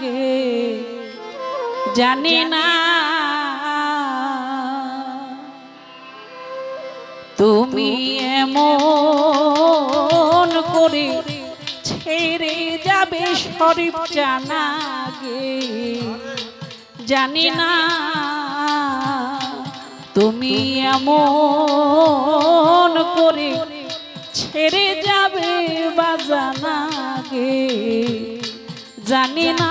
গে জানি না তুমি এমন করে ছেড়ে যাবে শরীফ জানা গে জানি না তুমি এমন করে ছেড়ে যাবে বাজানা গে জানি না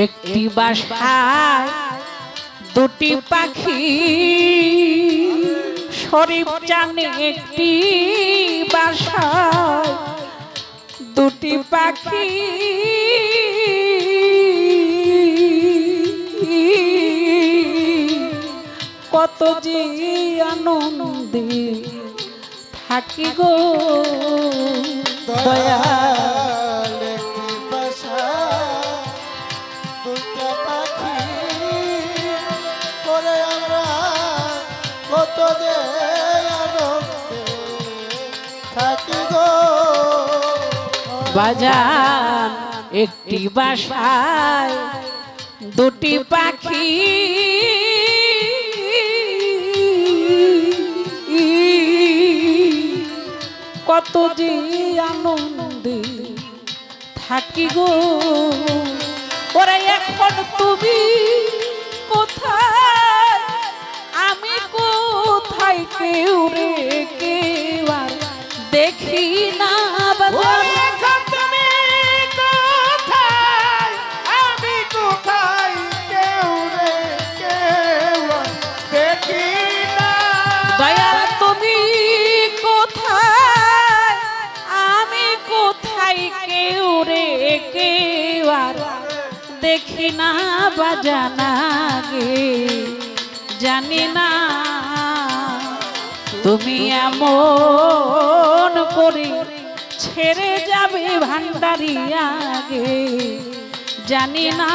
একটি বাসায় দুটি পাখি শরীফ জানে একটি বাসায় দুটি পাখি কত যে আনন্দে থাকি গো দয়া বাজান একটি বাসায় দুটি পাখি কত যে আনন্দে থাকি গো ওরা এখন তুমি কোথায় আমি কোথায় কেউ রে কেউ আর দেখি না বাজান দেখি না বাজানা গে জানি না তুমি এমন করে ছেড়ে যাবে ভান্ডারিয়া গে জানি না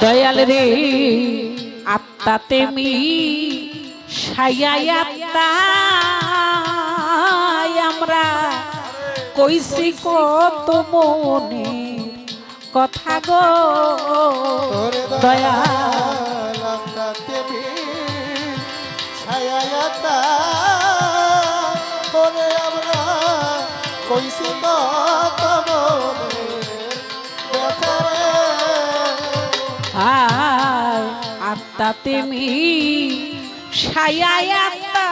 দয়াল রে আত্মাতে মি সায়াত্তা আমরা কইছি কত মনে কথা গো দয়াল আত্মাতে মি সায়াত্তা করে আমরা কইছি কত মনে আত্মা তুমি সায়াত্তা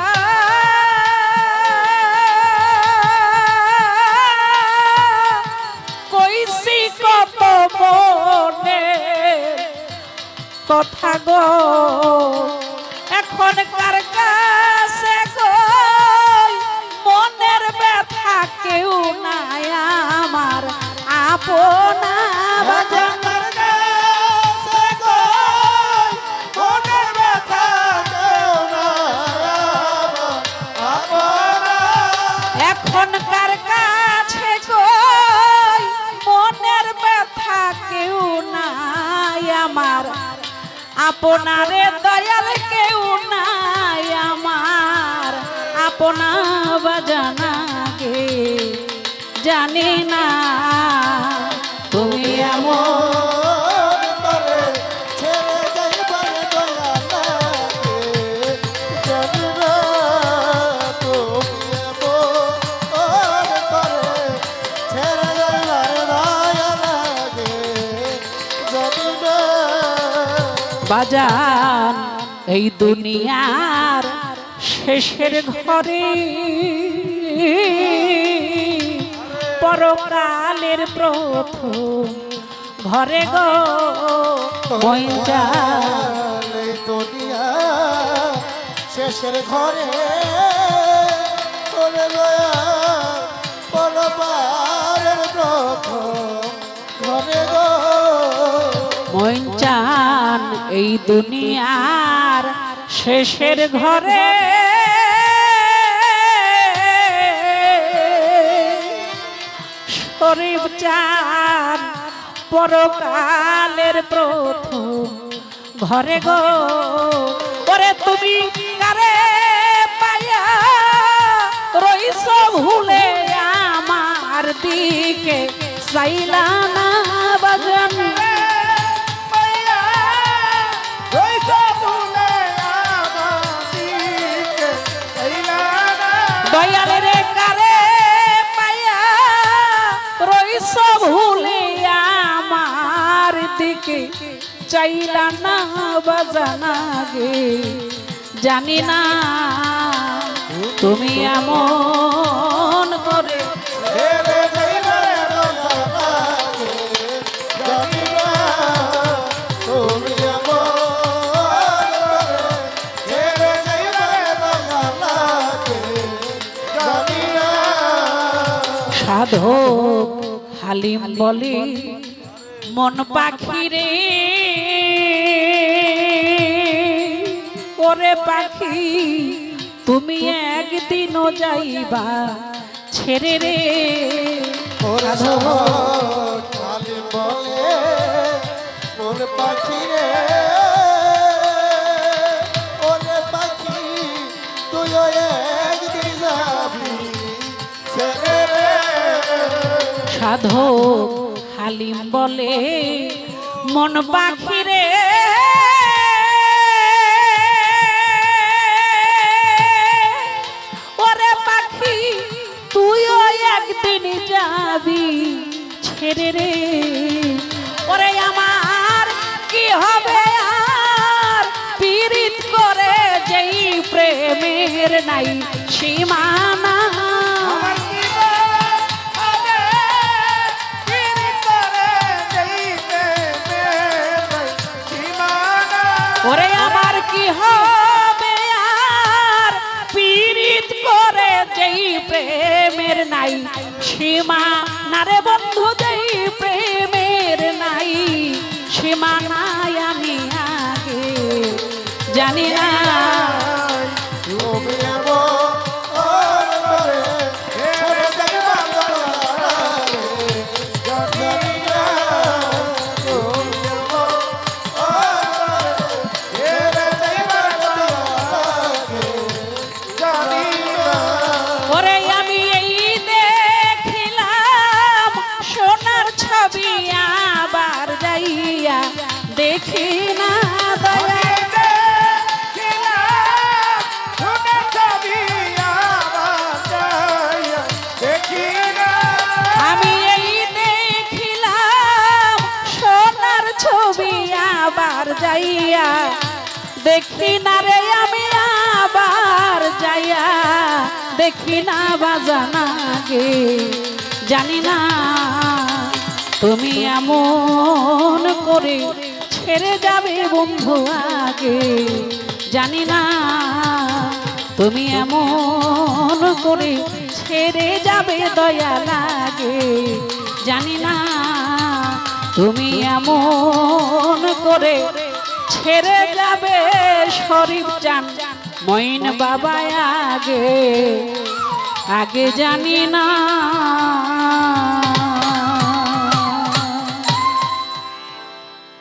কইছি কত মনে কথা গো এখন কার কাছে গো মনের ব্যথা কেউ নাই আমার আপনা বাজান আপনারে দয়াল কেউ নাই আমার আপনা বাজানা গে জানি না তুমি এমন করে ছেড়ে যাইবার দয়াল গে জানি না বাজান এই দুনিয়ার শেষের ঘরে পরকালের প্রথম ঘরে গো মইনজান এই দুনিয়া শেষের ঘরে চলে গয়া পরপারের প্রথম ঘরে গো মইনজান এই দুনিয়ার শেষের ঘরে শরীফ চান পরকালের প্রথম ঘরে গো ওরে তুমি কারে পায়া রইছ ভুলে আমার দিকে চাইলা না বাজান দয়াল রে কারে পায়া রইছ ভুলে আমার দিকে চাইলা না বাজানা গে জানি না তুমি এমন করে সাধক হালিম বলি মন পাখি রে ওরে পাখি তুমি একদিনও যাইবা ছেড়ে রে সাধক হালিম বলে মন পাখি রে ওরে পাখি তুইও একদিন যাবি ছেড়ে রে সাধক হালিম বলে মন পাখি রে ওরে পাখি তুইও একদিন যাবি ছেড়ে রে ওরে আমার কি হবে আর পীড়িত করে যেই প্রেমের নাই সীমানা ওরে আমার কি হবে আর পীড়িত করে যেই প্রেমের নাই সীমা না রে বন্ধু যেই প্রেমের নাই সীমা নাই আমি আগে জানি না তুমি এমন করে ছেড়ে যাইবা জানি না তুমি ওরে আমি এই দেখিলাম সোনার ছবি আবার যাইয়া দেখি না দয়া আমি এই দেখিলাম সোনার ছবি আবার যাইয়া দেখি না রে আমি আবার যাইয়া দেখি না বাজানা গে জানি না তুমি এমন করে ছেড়ে যাবে বন্ধু আগে জানি না তুমি এমন করে ছেড়ে যাবে দয়া লাগে জানি না তুমি এমন করে ছেড়ে যাবে শরীফ চান মইন বাবা আগে আগে জানি না।